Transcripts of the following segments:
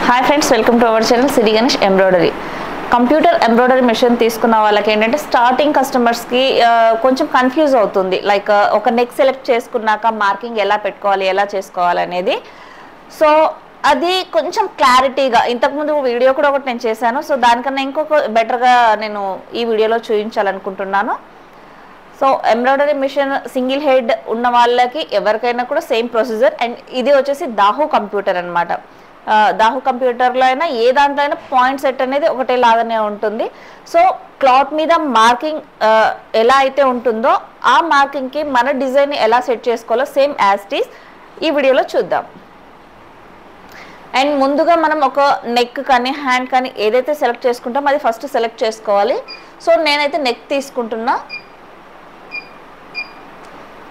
Hi friends, welcome to our channel Siri Ganesh embroidery. Computer embroidery machine తీసుకున్న వాళ్ళకి ఏంటంటే starting కస్టమర్స్కి కొంచెం కన్ఫ్యూజ్ అవుతుంది. లైక్ ఒక నెక్ సెలెక్ట్ చేసుకున్నాక మార్కింగ్ ఎలా పెట్టుకోవాలి, ఎలా చేసుకోవాలి అనేది. సో అది కొంచెం క్లారిటీగా ఇంతకుముందు వీడియో కూడా ఒకటి నేను చేశాను. సో దానికన్నా ఇంకొక బెటర్గా నేను ఈ వీడియోలో చూపించాలనుకుంటున్నాను. So embroidery machine single head ఉన్న వాళ్ళకి ఎవరికైనా కూడా సేమ్ ప్రొసీజర్. అండ్ ఇది వచ్చేసి దాహు కంప్యూటర్ అనమాట. దాహు కంప్యూటర్లో అయినా ఏ దాంట్లో అయినా పాయింట్ సెట్ అనేది ఒకటే లాగానే ఉంటుంది. సో క్లాత్ మీద మార్కింగ్ ఎలా అయితే ఉంటుందో ఆ మార్కింగ్కి మన డిజైన్ ఎలా సెట్ చేసుకోవాలో సేమ్ యాజ్ ఇట్ ఈస్ ఈ వీడియోలో చూద్దాం. అండ్ ముందుగా మనం ఒక నెక్ కానీ హ్యాండ్ కానీ ఏదైతే సెలెక్ట్ చేసుకుంటామో అది ఫస్ట్ సెలెక్ట్ చేసుకోవాలి. సో నేనైతే నెక్ తీసుకుంటున్నా.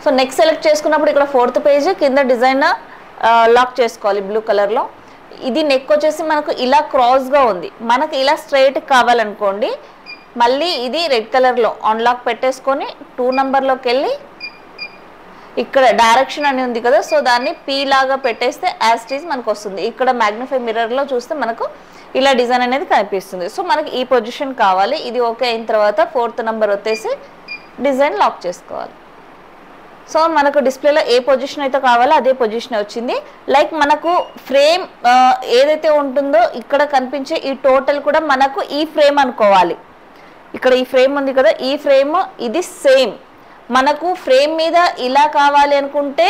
సో నెక్ సెలెక్ట్ చేసుకున్నప్పుడు ఇక్కడ 4th పేజ్ కింద డిజైన్ లాక్ చేసుకోవాలి బ్లూ కలర్లో. ఇది నెక్ వచ్చేసి మనకు ఇలా క్రాస్గా ఉంది. మనకు ఇలా స్ట్రైట్ కావాలనుకోండి, మళ్ళీ ఇది రెడ్ కలర్లో అన్లాక్ పెట్టేసుకొని 2 నెంబర్లోకి వెళ్ళి ఇక్కడ డైరెక్షన్ అని ఉంది కదా, సో దాన్ని పీ లాగా పెట్టేస్తే యాజ్ ఇట్ ఈజ్ మనకు వస్తుంది. ఇక్కడ మ్యాగ్నిఫై మిర్రర్లో చూస్తే మనకు ఇలా డిజైన్ అనేది కనిపిస్తుంది. సో మనకి ఈ పొజిషన్ కావాలి. ఇది ఓకే అయిన తర్వాత 4th నెంబర్ వచ్చేసి డిజైన్ లాక్ చేసుకోవాలి. సో మనకు డిస్ప్లేలో ఏ పొజిషన్ అయితే కావాలో అదే పొజిషన్ వచ్చింది. లైక్ మనకు ఫ్రేమ్ ఏదైతే ఉంటుందో ఇక్కడ కనిపించే ఈ టోటల్ కూడా మనకు ఈ ఫ్రేమ్ అనుకోవాలి. ఇక్కడ ఈ ఫ్రేమ్ ఉంది కదా, ఈ ఫ్రేమ్ ఇది సేమ్. మనకు ఫ్రేమ్ మీద ఇలా కావాలి అనుకుంటే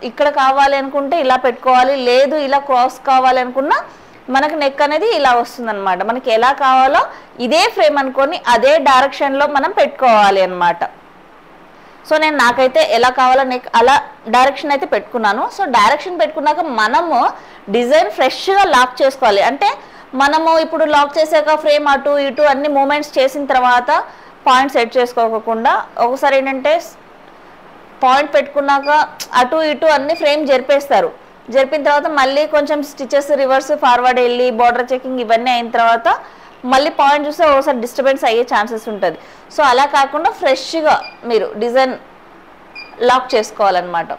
ఇక్కడ కావాలి అనుకుంటే ఇలా పెట్టుకోవాలి, లేదు ఇలా క్రాస్ కావాలి అనుకున్నా మనకు నెక్ అనేది ఇలా వస్తుంది అనమాట. మనకి ఎలా కావాలో ఇదే ఫ్రేమ్ అనుకొని అదే డైరెక్షన్లో మనం పెట్టుకోవాలి అనమాట. సో నేను నాకైతే ఎలా కావాలో నెక్ అలా డైరెక్షన్ అయితే పెట్టుకున్నాను. సో డైరెక్షన్ పెట్టుకున్నాక మనము డిజైన్ ఫ్రెష్గా లాక్ చేసుకోవాలి. అంటే మనము ఇప్పుడు లాక్ చేసాక ఫ్రేమ్ అటు ఇటు అన్ని మూమెంట్స్ చేసిన తర్వాత పాయింట్ సెట్ చేసుకోకుండా ఒకసారి ఏంటంటే పాయింట్ పెట్టుకున్నాక అటు ఇటు అన్ని ఫ్రేమ్ జరిపేస్తారు. జరిపిన తర్వాత మళ్ళీ కొంచెం స్టిచెస్ రివర్స్ ఫార్వర్డ్ వెళ్ళి బార్డర్ చెకింగ్ ఇవన్నీ అయిన తర్వాత మళ్ళీ పాయింట్ చూస్తే ఒకసారి డిస్టర్బెన్స్ అయ్యే ఛాన్సెస్ ఉంటుంది. సో అలా కాకుండా ఫ్రెష్గా మీరు డిజైన్ లాక్ చేసుకోవాలన్నమాట.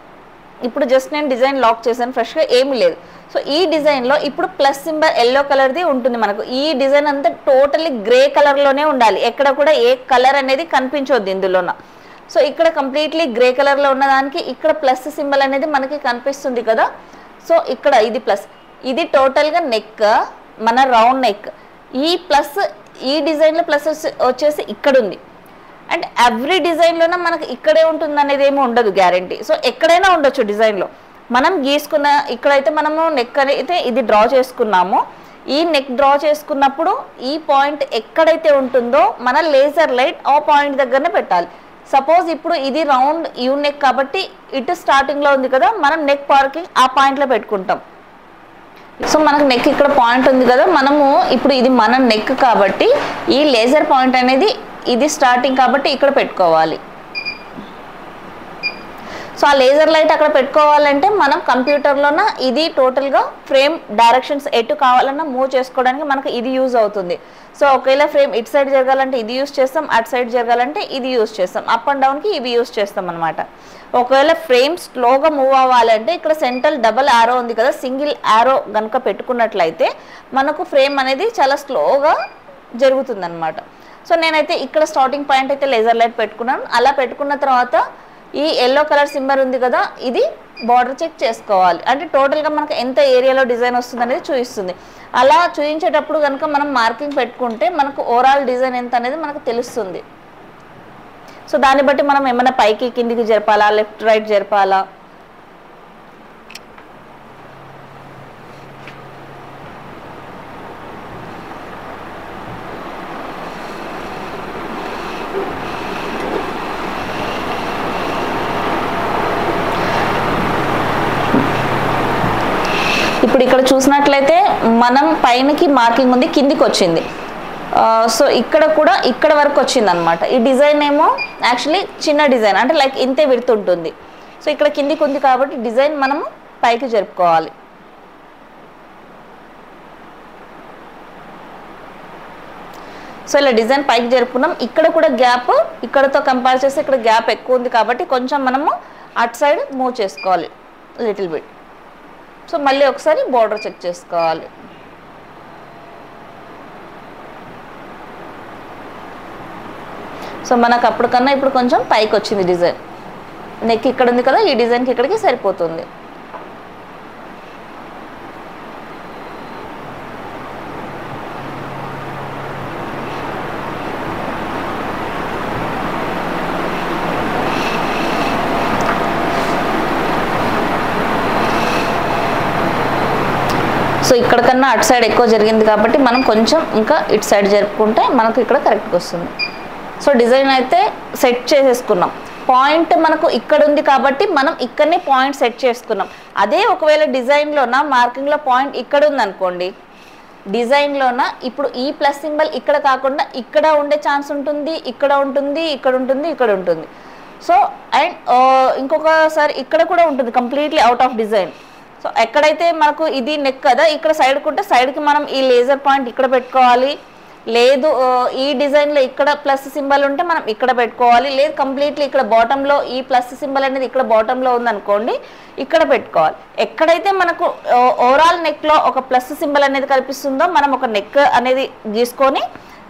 ఇప్పుడు జస్ట్ నేను డిజైన్ లాక్ చేశాను, ఫ్రెష్గా ఏమీ లేదు. సో ఈ డిజైన్లో ఇప్పుడు ప్లస్ సింబల్ ఎల్లో కలర్ది ఉంటుంది మనకు. ఈ డిజైన్ అంతా టోటల్లీ గ్రే కలర్లోనే ఉండాలి. ఎక్కడ కూడా ఏ కలర్ అనేది కనిపించవద్దు ఇందులోన. సో ఇక్కడ కంప్లీట్లీ గ్రే కలర్లో ఉన్నదానికి ఇక్కడ ప్లస్ సింబల్ అనేది మనకి కనిపిస్తుంది కదా. సో ఇక్కడ ఇది ప్లస్, ఇది టోటల్గా నెక్, మన రౌండ్ నెక్. ఈ ప్లస్ ఈ డిజైన్లో ప్లస్ వచ్చేసి ఇక్కడ ఉంది. అండ్ ఎవ్రీ డిజైన్లోనే మనకి ఇక్కడే ఉంటుంది అనేది ఏమి ఉండదు గ్యారంటీ. సో ఎక్కడైనా ఉండొచ్చు డిజైన్లో. మనం గీసుకున్న ఇక్కడైతే మనము నెక్ అయితే ఇది డ్రా చేసుకున్నాము. ఈ నెక్ డ్రా చేసుకున్నప్పుడు ఈ పాయింట్ ఎక్కడైతే ఉంటుందో మన లేజర్ లైట్ ఆ పాయింట్ దగ్గరనే పెట్టాలి. సపోజ్ ఇప్పుడు ఇది రౌండ్ యూ నెక్ కాబట్టి ఇటు స్టార్టింగ్లో ఉంది కదా, మనం నెక్ పార్కింగ్ ఆ పాయింట్లో పెట్టుకుంటాం. సో మనకు నెక్ ఇక్కడ పాయింట్ ఉంది కదా, మనము ఇప్పుడు ఇది మన నెక్ కాబట్టి ఈ లేజర్ పాయింట్ అనేది ఇది స్టార్టింగ్ కాబట్టి ఇక్కడ పెట్టుకోవాలి. సో ఆ లేజర్ లైట్ అక్కడ పెట్టుకోవాలంటే మనం కంప్యూటర్లోన ఇది టోటల్గా ఫ్రేమ్ డైరెక్షన్స్ ఎటు కావాలన్నా మూవ్ చేసుకోవడానికి మనకు ఇది యూజ్ అవుతుంది. సో ఒకవేళ ఫ్రేమ్ ఇటు సైడ్ జరగాలంటే ఇది యూజ్ చేస్తాం, అటు సైడ్ జరగాలంటే ఇది యూజ్ చేస్తాం, అప్ అండ్ డౌన్కి ఇవి యూజ్ చేస్తాం అనమాట. ఒకవేళ ఫ్రేమ్ స్లోగా మూవ్ అవ్వాలంటే ఇక్కడ సెంట్రల్ డబల్ యారో ఉంది కదా, సింగిల్ యారో కనుక పెట్టుకున్నట్లయితే మనకు ఫ్రేమ్ అనేది చాలా స్లోగా జరుగుతుంది అనమాట. సో నేనైతే ఇక్కడ స్టార్టింగ్ పాయింట్ అయితే లేజర్ లైట్ పెట్టుకున్నాను. అలా పెట్టుకున్న తర్వాత ఈ ఎల్లో కలర్ సింబల్ ఉంది కదా, ఇది బార్డర్ చెక్ చేసుకోవాలి. అంటే టోటల్గా మనకు ఎంత ఏరియాలో డిజైన్ వస్తుంది అనేది చూపిస్తుంది. అలా చూపించేటప్పుడు కనుక మనం మార్కింగ్ పెట్టుకుంటే మనకు ఓవరాల్ డిజైన్ ఎంత అనేది మనకు తెలుస్తుంది. సో దాన్ని బట్టి మనం ఏమైనా పైకి కిందికి జరపాలా, లెఫ్ట్ రైట్ జరపాలా, ఇప్పుడు ఇక్కడ చూసినట్లయితే మనం పైనకి మార్కింగ్ ఉంది, కిందికి వచ్చింది. సో ఇక్కడ కూడా ఇక్కడ వరకు వచ్చింది అనమాట. ఈ డిజైన్ ఏమో యాక్చువల్లీ చిన్న డిజైన్, అంటే లైక్ ఇంతే విడ్త్ ఉంటుంది. సో ఇక్కడ కిందికి ఉంది కాబట్టి డిజైన్ మనము పైకి జరుపుకోవాలి. సో ఇలా డిజైన్ పైకి జరుపుకున్నాం. ఇక్కడ కూడా గ్యాప్ ఇక్కడతో కంపేర్ చేస్తే ఇక్కడ గ్యాప్ ఎక్కువ ఉంది కాబట్టి కొంచెం మనము అటు సైడ్ మూవ్ చేసుకోవాలి లిటిల్ బిట్. సో మళ్ళీ ఒకసారి బోర్డర్ చెక్ చేసుకోవాలి. సో మనకు అప్పటికన్నా ఇప్పుడు కొంచెం పైకి వచ్చింది డిజైన్. నెక్ ఇక్కడ ఉంది కదా, ఈ డిజైన్కి ఇక్కడికి సరిపోతుంది. సో ఇక్కడ కన్నా అటు సైడ్ ఎక్కువ జరిగింది కాబట్టి మనం కొంచెం ఇంకా ఇటు సైడ్ జరుపుకుంటే మనకు ఇక్కడ కరెక్ట్గా వస్తుంది. సో డిజైన్ అయితే సెట్ చేసేసుకున్నాం. పాయింట్ మనకు ఇక్కడ ఉంది కాబట్టి మనం ఇక్కడనే పాయింట్ సెట్ చేసుకున్నాం. అదే ఒకవేళ డిజైన్లోన మార్కింగ్లో పాయింట్ ఇక్కడ ఉంది అనుకోండి, డిజైన్లోన ఇప్పుడు ఈ ప్లస్ సింబల్ ఇక్కడ కాకుండా ఇక్కడ ఉండే ఛాన్స్ ఉంటుంది, ఇక్కడ ఉంటుంది, ఇక్కడ ఉంటుంది, ఇక్కడ ఉంటుంది. సో అండ్ ఇంకొకసారి ఇక్కడ కూడా ఉంటుంది completely out of design. So ఎక్కడైతే మనకు ఇది నెక్ కదా, ఇక్కడ సైడ్కి ఉంటే సైడ్కి మనం ఈ లేజర్ పాయింట్ ఇక్కడ పెట్టుకోవాలి. లేదు ఈ డిజైన్లో ఇక్కడ ప్లస్ సింబల్ ఉంటే మనం ఇక్కడ పెట్టుకోవాలి. లేదు కంప్లీట్లీ ఇక్కడ బాటంలో ఈ ప్లస్ సింబల్ అనేది ఇక్కడ బాటంలో ఉందనుకోండి, ఇక్కడ పెట్టుకోవాలి. ఎక్కడైతే మనకు ఓవరాల్ నెక్లో ఒక ప్లస్ సింబల్ అనేది కనిపిస్తుందో మనం ఒక నెక్ అనేది గీసుకొని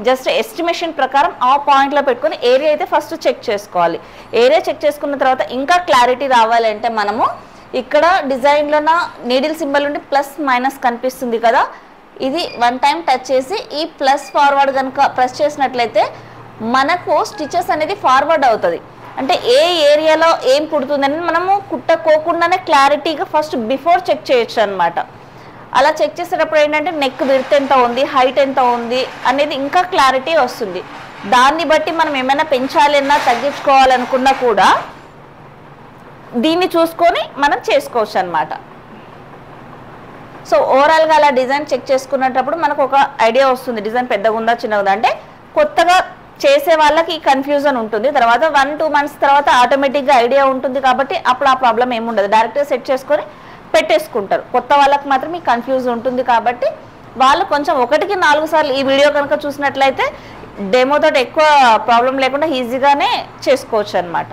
జస్ట్ ఎస్టిమేషన్ ప్రకారం ఆ పాయింట్లో పెట్టుకొని ఏరియా అయితే ఫస్ట్ చెక్ చేసుకోవాలి. ఏరియా చెక్ చేసుకున్న తర్వాత ఇంకా క్లారిటీ రావాలంటే మనము ఇక్కడ డిజైన్లోన నీడిల్ సింబల్ ఉండి ప్లస్ మైనస్ కనిపిస్తుంది కదా, ఇది వన్ టైం టచ్ చేసి ఈ ప్లస్ ఫార్వర్డ్ కనుక ప్రెస్ చేసినట్లయితే మనకు స్టిచెస్ అనేది ఫార్వర్డ్ అవుతుంది. అంటే ఏ ఏరియాలో ఏం పుడుతుంది అనేది మనము కుట్టకోకుండానే క్లారిటీగా ఫస్ట్ బిఫోర్ చెక్ చేయొచ్చు అనమాట. అలా చెక్ చేసేటప్పుడు ఏంటంటే నెక్ విడ్త్ ఎంత ఉంది, హైట్ ఎంత ఉంది అనేది ఇంకా క్లారిటీ వస్తుంది. దాన్ని బట్టి మనం ఏమైనా పెంచాలన్నా తగ్గించుకోవాలనుకున్నా కూడా దీన్ని చూసుకొని మనం చేసుకోవచ్చు అనమాట. సో ఓవరాల్గా అలా డిజైన్ చెక్ చేసుకునేటప్పుడు మనకు ఒక ఐడియా వస్తుంది, డిజైన్ పెద్దగా ఉందా చిన్నగా ఉందా. అంటే కొత్తగా చేసే వాళ్ళకి ఈ కన్ఫ్యూజన్ ఉంటుంది. తర్వాత 1-2 months తర్వాత ఆటోమేటిక్గా ఐడియా ఉంటుంది కాబట్టి అప్పుడు ఆ ప్రాబ్లం ఏముండదు, డైరెక్ట్గా సెట్ చేసుకొని పెట్టేసుకుంటారు. కొత్త వాళ్ళకి మాత్రం ఈ కన్ఫ్యూజ్ ఉంటుంది కాబట్టి వాళ్ళు కొంచెం 1-4 సార్లు ఈ వీడియో కనుక చూసినట్లయితే డెమోతో ఎక్కువ ప్రాబ్లం లేకుండా ఈజీగానే చేసుకోవచ్చు అనమాట.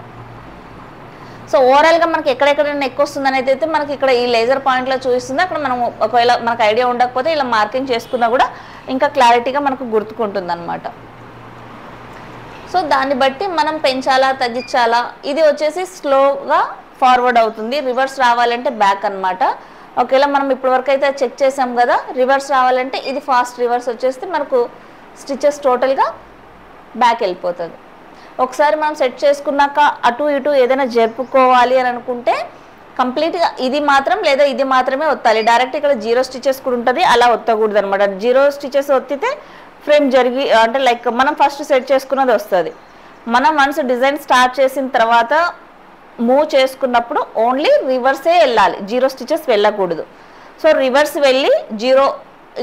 సో ఓవరాల్గా మనకి ఎక్కడెక్కడ నెక్ వస్తుంది అనేది అయితే మనకి ఇక్కడ ఈ లేజర్ పాయింట్లో చూపిస్తుంది. అక్కడ మనం ఒకవేళ మనకు ఐడియా ఉండకపోతే ఇలా మార్కింగ్ చేసుకున్నా కూడా ఇంకా క్లారిటీగా మనకు గుర్తుకుంటుంది అనమాట. సో దాన్ని బట్టి మనం పెంచాలా తగ్గించాలా. ఇది వచ్చేసి స్లోగా ఫార్వర్డ్ అవుతుంది, రివర్స్ రావాలంటే బ్యాక్ అనమాట. ఒకవేళ మనం ఇప్పటివరకు అయితే చెక్ చేసాం కదా, రివర్స్ రావాలంటే ఇది ఫాస్ట్ రివర్స్ వచ్చేస్తే మనకు స్టిచెస్ టోటల్గా బ్యాక్ వెళ్ళిపోతుంది. ఒకసారి మనం సెట్ చేసుకున్నాక అటు ఇటు ఏదైనా జరుపుకోవాలి అని అనుకుంటే కంప్లీట్గా ఇది మాత్రం లేదా ఇది మాత్రమే ఒత్తాలి. డైరెక్ట్ ఇక్కడ 0 స్టిచెస్ కూడా ఉంటుంది, అలా ఒత్తకూడదు అనమాట. 0 స్టిచెస్ ఒత్తితే ఫ్రేమ్ జరిగి అంటే లైక్ మనం ఫస్ట్ సెట్ చేసుకున్నది వస్తుంది. మనం వన్స్ డిజైన్ స్టార్ట్ చేసిన తర్వాత మూవ్ చేసుకున్నప్పుడు ఓన్లీ రివర్సే వెళ్ళాలి, 0 స్టిచెస్ వెళ్ళకూడదు. సో రివర్స్ వెళ్ళి 0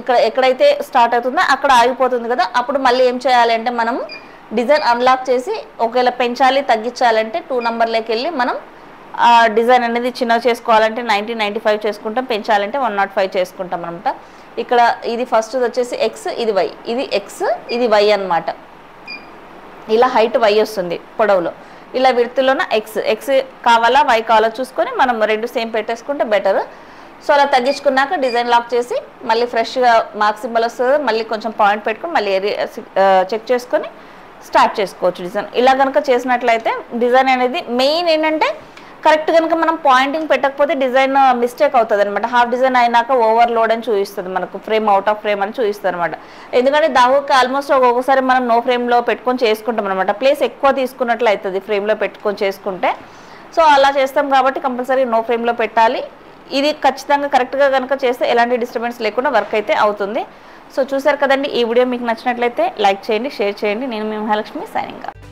ఇక్కడ ఎక్కడైతే స్టార్ట్ అవుతుందో అక్కడ ఆగిపోతుంది కదా, అప్పుడు మళ్ళీ ఏం చేయాలి అంటే మనం డిజైన్ అన్లాక్ చేసి ఒకవేళ పెంచాలి తగ్గించాలంటే 2 నెంబర్లోకి వెళ్ళి మనం డిజైన్ అనేది చిన్నగా చేసుకోవాలంటే 90-95 చేసుకుంటాం, పెంచాలంటే 105 చేసుకుంటాం అనమాట. ఇక్కడ ఇది ఫస్ట్ వచ్చేసి ఎక్స్, ఇది వై, ఇది ఎక్స్, ఇది వై అనమాట. ఇలా హైట్ వై వస్తుంది పొడవులో, ఇలా విడ్త్లోన ఎక్స్ కావాలా వై కావాలా చూసుకొని మనం 2 సేమ్ పెట్టేసుకుంటే బెటర్. సో అలా తగ్గించుకున్నాక డిజైన్ లాక్ చేసి మళ్ళీ ఫ్రెష్గా మార్క్ సింబల్ వస్తుంది, మళ్ళీ కొంచెం పాయింట్ పెట్టుకొని మళ్ళీ ఏరియా చెక్ చేసుకొని స్టార్ట్ చేసుకోవచ్చు డిజైన్. ఇలా కనుక చేసినట్లయితే డిజైన్ అనేది మెయిన్ ఏంటంటే కరెక్ట్ కనుక మనం పాయింటింగ్ పెట్టకపోతే డిజైన్ మిస్టేక్ అవుతుంది అనమాట. హాఫ్ డిజైన్ అయినాక ఓవర్లోడ్ అని చూపిస్తుంది మనకు, ఫ్రేమ్ అవుట్ ఆఫ్ ఫ్రేమ్ అని చూపిస్తుంది అనమాట. ఎందుకంటే దావుకి ఆల్మోస్ట్ ఒక్కొక్కసారి మనం నో ఫ్రేమ్లో పెట్టుకొని చేసుకుంటాం అనమాట, ప్లేస్ ఎక్కువ తీసుకున్నట్లు అవుతుంది ఫ్రేమ్లో పెట్టుకొని చేసుకుంటే. సో అలా చేస్తాం కాబట్టి కంపల్సరీ నో ఫ్రేమ్లో పెట్టాలి. ఇది ఖచ్చితంగా కరెక్ట్గా కనుక చేస్తే ఎలాంటి డిస్టర్బెన్స్ లేకుండా వర్క్ అయితే అవుతుంది. సో చూసారు కదండి, ఈ వీడియో మీకు నచ్చినట్లయితే లైక్ చేయండి, షేర్ చేయండి. నేను మీ మహాలక్ష్మి, సైనింగ్ ఆఫ్.